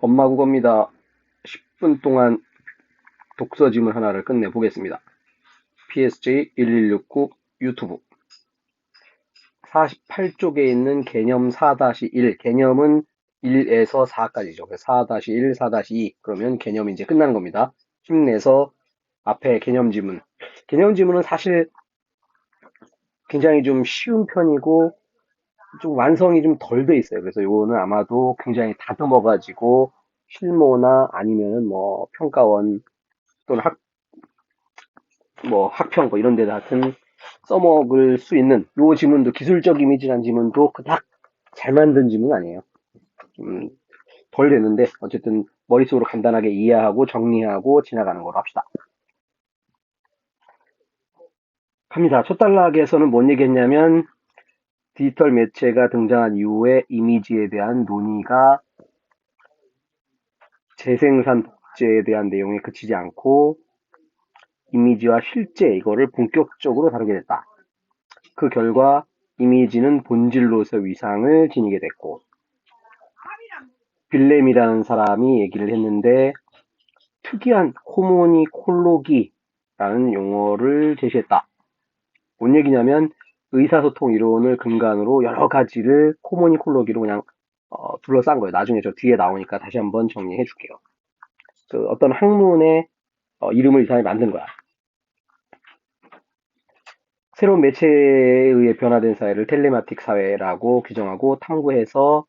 엄마 국어입니다. 10분 동안 독서 지문 하나를 끝내보겠습니다. PSG 1169 유튜브 48쪽에 있는 개념 4-1, 개념은 1에서 4까지죠. 4-1, 4-2 그러면 개념이 이제 끝나는 겁니다. 힘내서 앞에 개념 지문. 개념 지문은 사실 굉장히 좀 쉬운 편이고 좀 완성이 좀 덜 돼 있어요. 그래서 요거는 아마도 굉장히 다듬어가지고 실무나 아니면은 뭐 평가원 또는 학평 이런 데다 하여튼 써먹을 수 있는 요 지문도 기술적 이미지란 지문도 그닥 잘 만든 지문 아니에요. 좀 덜 되는데 어쨌든 머릿속으로 간단하게 이해하고 정리하고 지나가는 걸로 합시다. 갑니다. 첫 단락에서는 뭔 얘기했냐면 디지털 매체가 등장한 이후에 이미지에 대한 논의가 재생산 복제에 대한 내용에 그치지 않고 이미지와 실제 이거를 본격적으로 다루게 됐다. 그 결과 이미지는 본질로서 위상을 지니게 됐고 빌렘이라는 사람이 얘기를 했는데 특이한 호모니콜로기라는 용어를 제시했다. 뭔 얘기냐면 의사소통 이론을 근간으로 여러 가지를 호모니콜로기로 그냥 둘러싼 거예요. 나중에 저 뒤에 나오니까 다시 한번 정리해 줄게요. 그 어떤 학문의 이름을 이 사람이 만든 거야. 새로운 매체에 의해 변화된 사회를 텔레마틱 사회라고 규정하고 탐구해서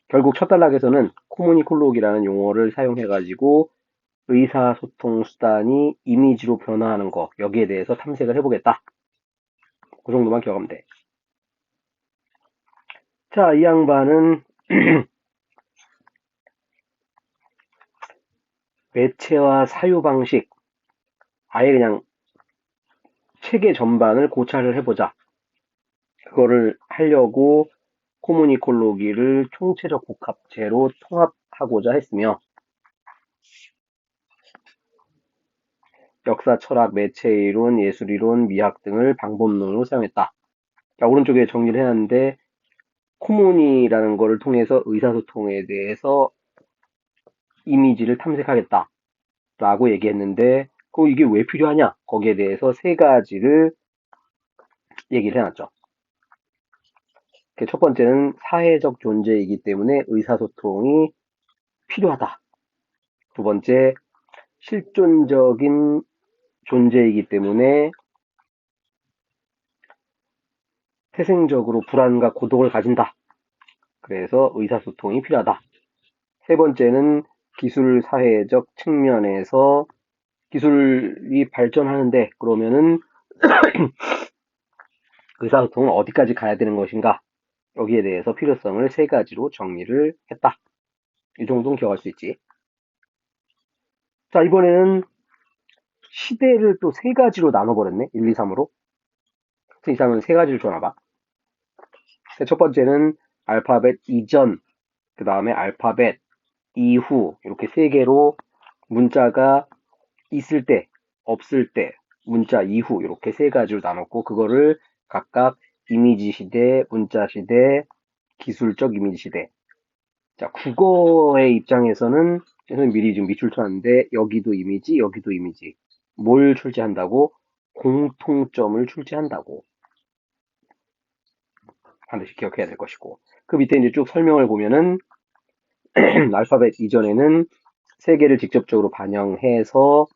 결국 첫 단락에서는 코모니콜로기라는 용어를 사용해가지고 의사소통 수단이 이미지로 변화하는 거 여기에 대해서 탐색을 해보겠다. 그 정도만 기억하면 돼. 자, 이 양반은 매체와 사유 방식 아예 그냥 체계 전반을 고찰을 해보자. 그거를 하려고 코모니콜로기를 총체적 복합체로 통합하고자 했으며 역사, 철학, 매체 이론, 예술 이론, 미학 등을 방법론으로 사용했다. 자, 오른쪽에 정리를 해놨는데 코모니라는 거를 통해서 의사소통에 대해서 이미지를 탐색하겠다 라고 얘기했는데 이게 왜 필요하냐 거기에 대해서 세 가지를 얘기를 해놨죠. 첫 번째는 사회적 존재이기 때문에 의사소통이 필요하다. 두 번째, 실존적인 존재이기 때문에 태생적으로 불안과 고독을 가진다. 그래서 의사소통이 필요하다. 세 번째는 기술 사회적 측면에서 기술이 발전하는데 그러면은 의사소통은 어디까지 가야 되는 것인가? 여기에 대해서 필요성을 세 가지로 정리를 했다. 이 정도는 기억할 수 있지. 자, 이번에는 시대를 또 세 가지로 나눠버렸네. 1, 2, 3으로. 이 사람은 세 가지를 줘놔봐. 첫 번째는 알파벳 이전, 그 다음에 알파벳 이후, 이렇게 세 개로 문자가 있을 때, 없을 때, 문자 이후, 이렇게 세 가지로 나눴고, 그거를 각각 이미지 시대, 문자 시대, 기술적 이미지 시대. 자, 국어의 입장에서는 저는 미리 좀 밑줄 쳤는데 여기도 이미지, 여기도 이미지. 뭘 출제한다고? 공통점을 출제한다고. 반드시 기억해야 될 것이고. 그 밑에 이제 쭉 설명을 보면은 알파벳 이전에는 세 개를 직접적으로 반영해서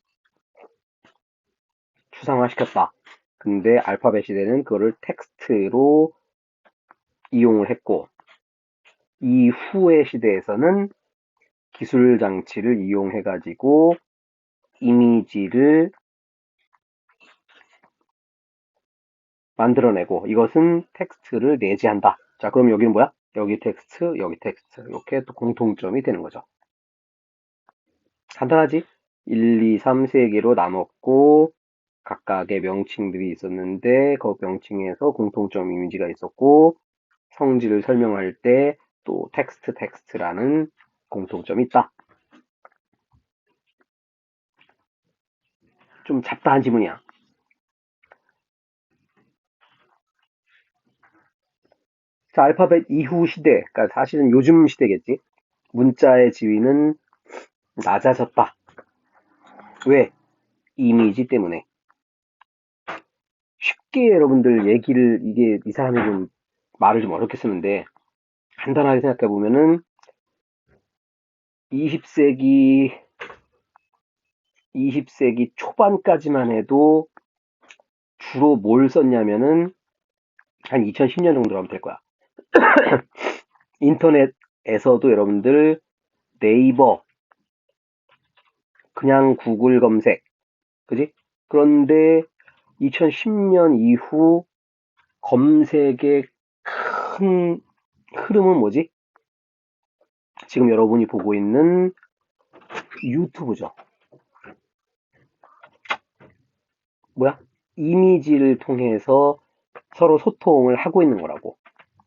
추상화시켰다. 근데 알파벳 시대는 그거를 텍스트로 이용을 했고 이후의 시대에서는 기술 장치를 이용해가지고 이미지를 만들어내고 이것은 텍스트를 내재한다. 자, 그럼 여기는 뭐야? 여기 텍스트, 여기 텍스트. 이렇게 또 공통점이 되는 거죠. 간단하지? 1, 2, 3, 3개로 나눴고 각각의 명칭들이 있었는데 그 명칭에서 공통점 이미지가 있었고 성질을 설명할 때 또 텍스트라는 공통점이 있다. 좀 잡다한 지문이야. 자, 알파벳 이후 시대, 그러니까 사실은 요즘 시대겠지. 문자의 지위는 낮아졌다. 왜? 이미지 때문에. 쉽게 여러분들 얘기를, 이게 이 사람이 좀 말을 좀 어렵게 쓰는데, 간단하게 생각해 보면은, 20세기, 20세기 초반까지만 해도 주로 뭘 썼냐면은, 한 2010년 정도 하면 될 거야. 인터넷에서도 여러분들 네이버, 그냥 구글 검색, 그지? 그런데 2010년 이후 검색의 큰 흐름은 뭐지? 지금 여러분이 보고 있는 유튜브죠. 뭐야? 이미지를 통해서 서로 소통을 하고 있는 거라고.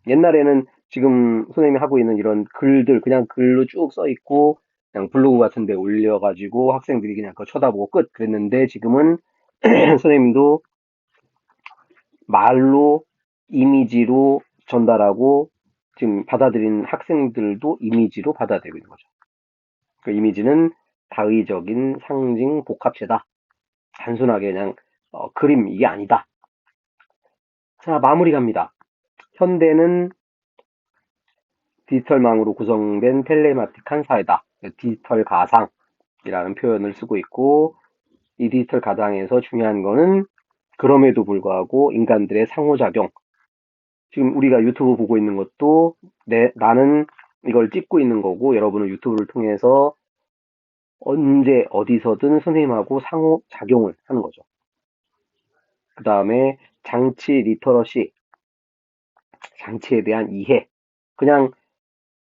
옛날에는 지금 선생님이 하고 있는 이런 글들 그냥 글로 쭉 써 있고 그냥 블로그 같은 데 올려가지고 학생들이 그냥 그거 쳐다보고 끝 그랬는데 지금은 선생님도 말로 이미지로 전달하고 지금 받아들인 학생들도 이미지로 받아들이고 있는 거죠. 그 이미지는 다의적인 상징 복합체다. 단순하게 그냥 그림 이게 아니다. 자, 마무리 갑니다. 현대는 디지털망으로 구성된 텔레마틱한 사회다. 디지털 가상이라는 표현을 쓰고 있고 이 디지털 가상에서 중요한 거는 그럼에도 불구하고 인간들의 상호작용. 지금 우리가 유튜브 보고 있는 것도 나는 이걸 찍고 있는 거고 여러분은 유튜브를 통해서 언제 어디서든 선생님하고 상호작용을 하는 거죠. 그 다음에 장치 리터러시, 장치에 대한 이해. 그냥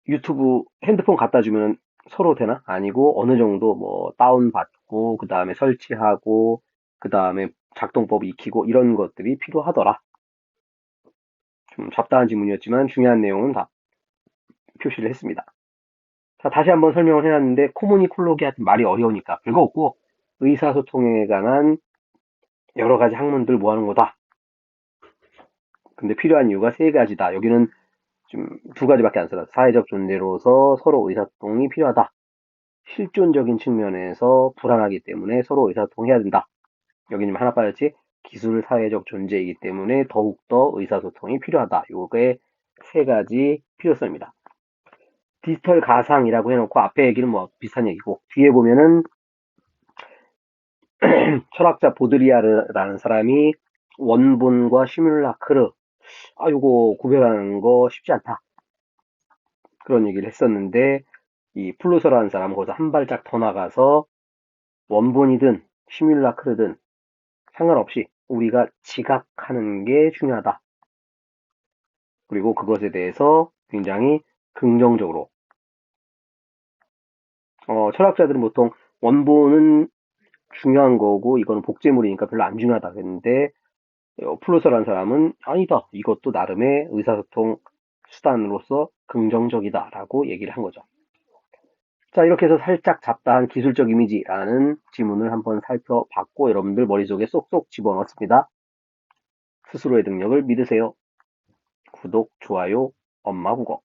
유튜브 핸드폰 갖다 주면 서로 되나? 아니고 어느 정도 뭐 다운받고 그 다음에 설치하고 그 다음에 작동법 익히고 이런 것들이 필요하더라. 좀 잡다한 질문이었지만 중요한 내용은 다 표시를 했습니다. 자, 다시 한번 설명을 해놨는데 코무니콜로기 하여튼 말이 어려우니까 별거 없고 의사소통에 관한 여러 가지 학문들 모아놓은 거다. 근데 필요한 이유가 세 가지다. 여기는 좀 두 가지밖에 안 써요. 사회적 존재로서 서로 의사소통이 필요하다. 실존적인 측면에서 불안하기 때문에 서로 의사소통해야 된다. 여기는 하나 빠졌지? 기술 사회적 존재이기 때문에 더욱더 의사소통이 필요하다. 요게 세 가지 필요성입니다. 디지털 가상이라고 해놓고 앞에 얘기는 뭐 비슷한 얘기고 뒤에 보면은 철학자 보드리아르라는 사람이 원본과 시뮬라크르 요거 구별하는 거 쉽지 않다. 그런 얘기를 했었는데 이 플루서라는 사람은 거기서 한 발짝 더 나가서 원본이든 시뮬라크르든 상관없이 우리가 지각하는 게 중요하다. 그리고 그것에 대해서 굉장히 긍정적으로 철학자들은 보통 원본은 중요한 거고 이거는 복제물이니까 별로 안 중요하다 그랬는데 플루서라는 사람은 아니다. 이것도 나름의 의사소통 수단으로서 긍정적이다라고 얘기를 한 거죠. 자, 이렇게 해서 살짝 잡다한 기술적 이미지라는 지문을 한번 살펴봤고 여러분들 머릿속에 쏙쏙 집어넣습니다. 스스로의 능력을 믿으세요. 구독, 좋아요, 엄마 국어.